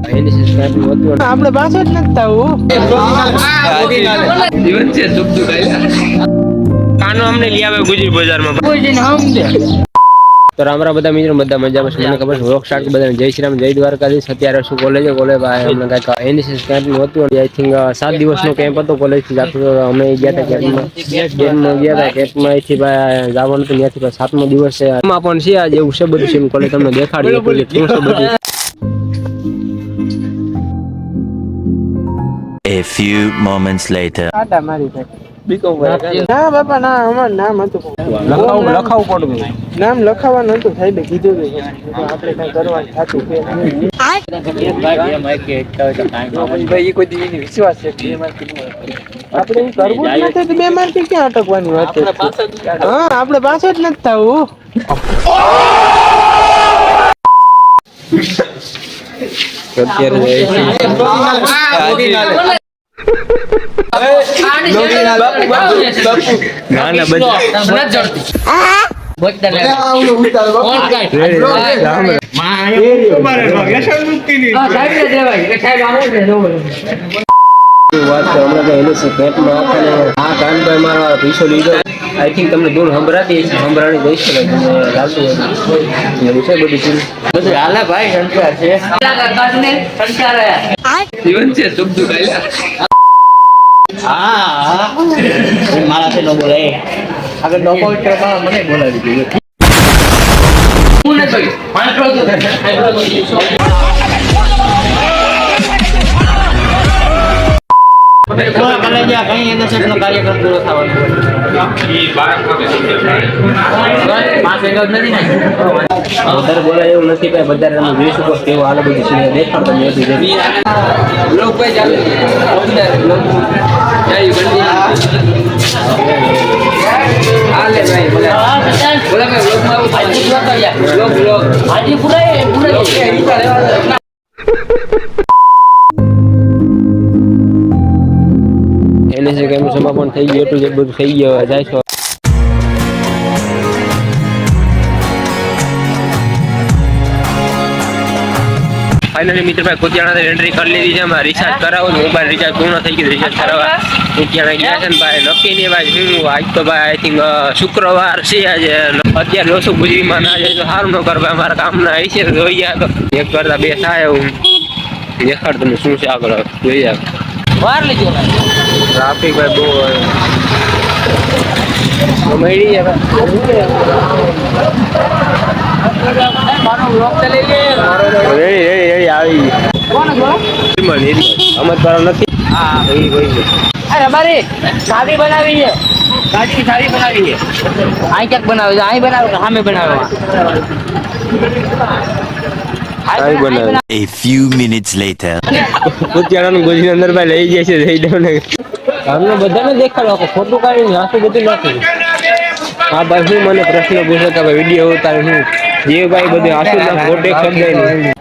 આપણે પાછળ જ નથી થવું જીવન છે સુખ દુઃખ કાનો અમને લઈ આવે ગુજરી બજારમાં તો રામરા બધા મિત્રો બધા મજામાં છે મને ખબર છે રોક સ્ટાર્ટ બધા જય શ્રી રામ જય દ્વારકાધીશ અત્યારે શું કોલેજ ભાઈ અમને કઈક એનએસએસ કેમ્પ નું હતું આઈ થિંક 7 દિવસનો કેમ્પ હતો કોલેજ થી જતો અમે ગયા હતા કેમ્પમાં ગયા હતા કેમ્પમાં થી ભાઈ જવાનું હતું ત્યાંથી 7મો દિવસ છે એમાં પણ છે આજે એવું છે બધું છે કોલેજ તમને દેખાડી શું છે બધું. A few moments later. આટા મારી ના બાપા ના અમારું નામ હતું લખાવું પડતું નામ લખાવાનું હતું સાહેબે કીધું આપણે કઈ કરવાનું થતું વિશ્વાસ છે આપણે કરવું જ નથી તો 2 માર્કે ક્યાં અટકવાની વાત છે હા આપણે પાસે જ નથી થવું પૈસો લીધો આઈ થિંક તમને દૂર સંભળાતી સંભળાણી દઈશ લાગતું છે બધું હાલે ભાઈ સંસ્કાર છે જીવન છે સુખ દુઃખ હા મારાથી ન બોલાય આગળ ડોકો મને બોલાવી દીધું કાર્યક્રમ પૂરો થવાનો વધારે બોલાય એવું નથી ભાઈ વધારે તમે જોઈ શકો કેવું હાલ બધું છે દેખાડતો એને જે કેમ સમાપન થઈ ગયું એટલું જ બધું થઈ ગયો જાય છો ફાઇનલી મિત્ર ભાઈ કુતિયાણા એન્ટ્રી કરી લીધી છે એમાં રિચાર્જ કરાવો મોબાઈલ રિચાર્જ પૂર્ણ થઈ ગયું રિચાર્જ કરાવવા કુતિયાણા ગયા છે ને ભાઈ નક્કી નહીં ભાઈ શું આજ તો ભાઈ આઈ થિંક શુક્રવાર છે આજે અત્યારે લોસો ગુજરીમાં ના જાય તો સારું ન કર ભાઈ અમારા કામના આવી છે જોઈ ગયા તો એક કરતા 2 થાય એવું દેખાડ તમે શું છે આગળ જોઈ જાય વાર લેજો ટ્રાફિક ભાઈ બહુ મળી જાય રેડી આવી નથી હા અમારે સાડી બનાવી છે સાડી બનાવી છે અહીં ક્યાંક બનાવે છે અહીં બનાવે સામે બનાવે A few minutes later. કુતિયાણાનું ગોજી અંદર ભાઈ લઈ જાય છે જઈ દઉં ને અમને બધાને દેખાડો ખોટું કાઢી આખું બધું નથી હા ભાઈ શું મને પ્રશ્ન પૂછો કે ભાઈ વિડીયો ઉતારે શું જે ભાઈ બધું આસુ ના ખોટે શબ્દ નહીં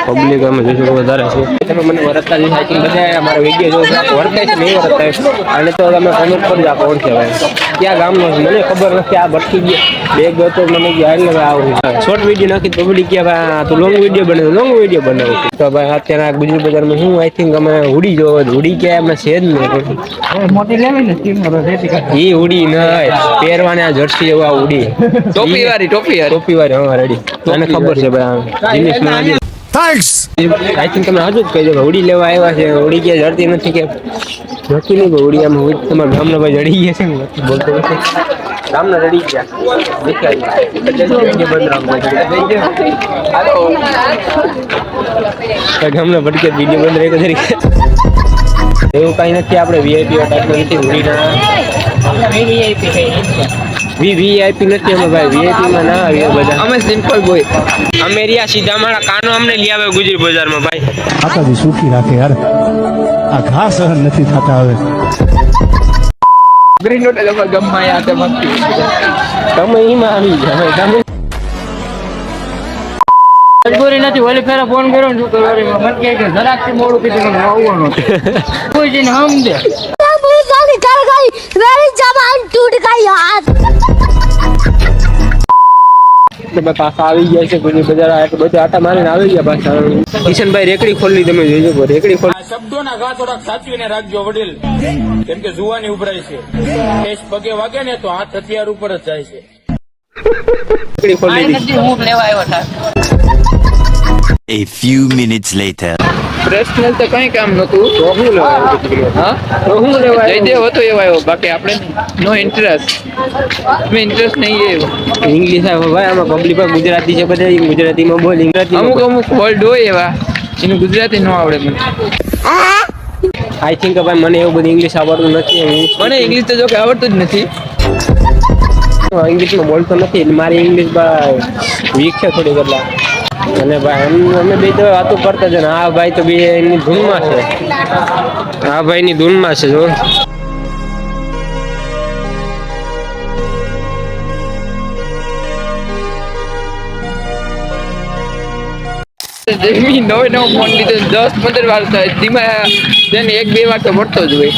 પબ્લિક અમે જોશું વધારે છે તમે મને વરસતા જે આઈ થિંક બધા અમારા વિડીયો જો વર્તાય છે નહીં વર્તાય અને તો તમે કોમેન્ટ કરી આપો ઓળખે ભાઈ ક્યાં ગામનો છે મને ખબર નથી આ ભટકી ગયા બેગ ગયો મને ગયા એટલે ભાઈ આવું શોર્ટ વિડીયો નાખી પબ્લિક કે ભાઈ તું લોંગ વિડીયો બનાવ લોંગ વિડીયો બનાવું તો ભાઈ અત્યારે આ ગુજરાત બજારમાં હું આઈ થિંક અમે હુડી જો હુડી કે અમે છે જ નહીં મોટી લેવી ને એ હુડી ન પહેરવાને આ જર્સી એવા હુડી ટોપી વાળી હા રેડી મને ખબર છે ભાઈ જીનિસમાં Thanks. આઈ થિંક તમે હજુ જ કહી દો હોડી લેવા આવ્યા છે હોડી ક્યાં જડતી નથી કે જડતી નહીં હોડી આમ તમારા ગામના ભાઈ જડી ગયા છે ને બોલતો નથી ગામના જડી ગયા ગામના ભટકે વિડીયો બંધ રહી તરીકે એવું કઈ નથી આપણે વીઆઈપી ટાઈપનું નથી હોડીના વીઆઈપી નથી અમે ભાઈ વીઆઈપી માં ના આવીએ બધા અમે સિમ્પલ બોય અમે રહ્યા સીધા અમારા કાનો અમને લઈ આવે ગુજરી બજારમાં ભાઈ આકાજી સુખી રાખે યાર આ ઘા સહન નથી થતા હવે ગ્રીન નોટ એટલે ગમમાં યા તે મત તમે એમાં આવી જાય તમે મજબૂરી નથી ઓલી ફેરા ફોન કર્યો ને શું કરવાનું મને કહે કે જરાકથી મોડું કીધું આવવાનું કોઈ જઈને સમજે निकल गई मेरी जबान टूट गई यार એટલે ભાઈ પાછા આવી ગયા છે ગુજી બજાર બધા આટા મારીને આવી ગયા પાછા કિશનભાઈ રેકડી ખોલી તમે જોજો રેકડી ખોલી શબ્દોના ઘા થોડાક સાચવીને રાખજો વડીલ, કેમ કે જુવાની ઉભરાય છે. કેસ પગે વાગે ને તો હાથ હથિયાર ઉપર જ જાય છે. રેકડી ખોલી દીધી. A few minutes later. Personal તો કઈ કામ નતું. તો શું લેવાય? હા તો શું લેવાય? જયદેવ હતો એવા આવ્યો, બાકી આપણે નો ઇન્ટરેસ્ટ. મેં ઇન્ટરેસ્ટ નહીં એવો. ઇંગ્લિશ આવે ભાઈ, આમાં પબ્લિક પર ગુજરાતી છે બધા ગુજરાતીમાં બોલ અમુક અમુક વર્ડ હોય એવા એનું ગુજરાતી ન આવડે મને. આઈ થિંક ભાઈ મને એવું બધું ઇંગ્લિશ આવડતું નથી. મને ઇંગ્લિશ તો જો કે આવડતું જ નથી. ઇંગ્લિશમાં બોલતો નથી એટલે મારી ઇંગ્લિશ ભાઈ વીક છે થોડી કેટલા. અને ભાઈ અમે બે તો વાતો કરતા છે ને આ ભાઈ તો બે એની ધૂનમાં છે. આ ભાઈ ની ધૂનમાં છે જો. નવો ફોન લીધો 10-15 વાર થાય ધીમા તેને 1-2 વાર તો પડતો જ હોય.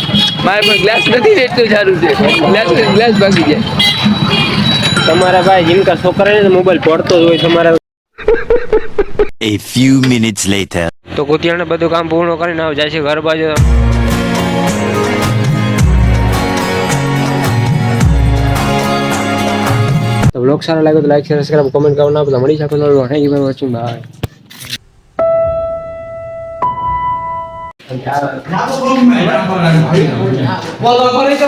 મારે પણ ગ્લાસ નથી ને એટલું સારું છે. ગ્લાસ ભાગી જાય. તમારા ભાઈ જીનકા છોકરાને મોબાઈલ પડતો જ હોય તમારા. A few minutes later. તો કુતિયાને બધું કામ પૂર્ણ કરીને આવ જાય છે ઘર બાજુ. તો બ્લોગ સારો લાગ્યો તો લાઈક શેર સબસ્ક્રાઇબ કોમેન્ટ કરવાનું ના ભૂલતા. મળી શકો તો thank you for watching. Bye. બોલો કરે છે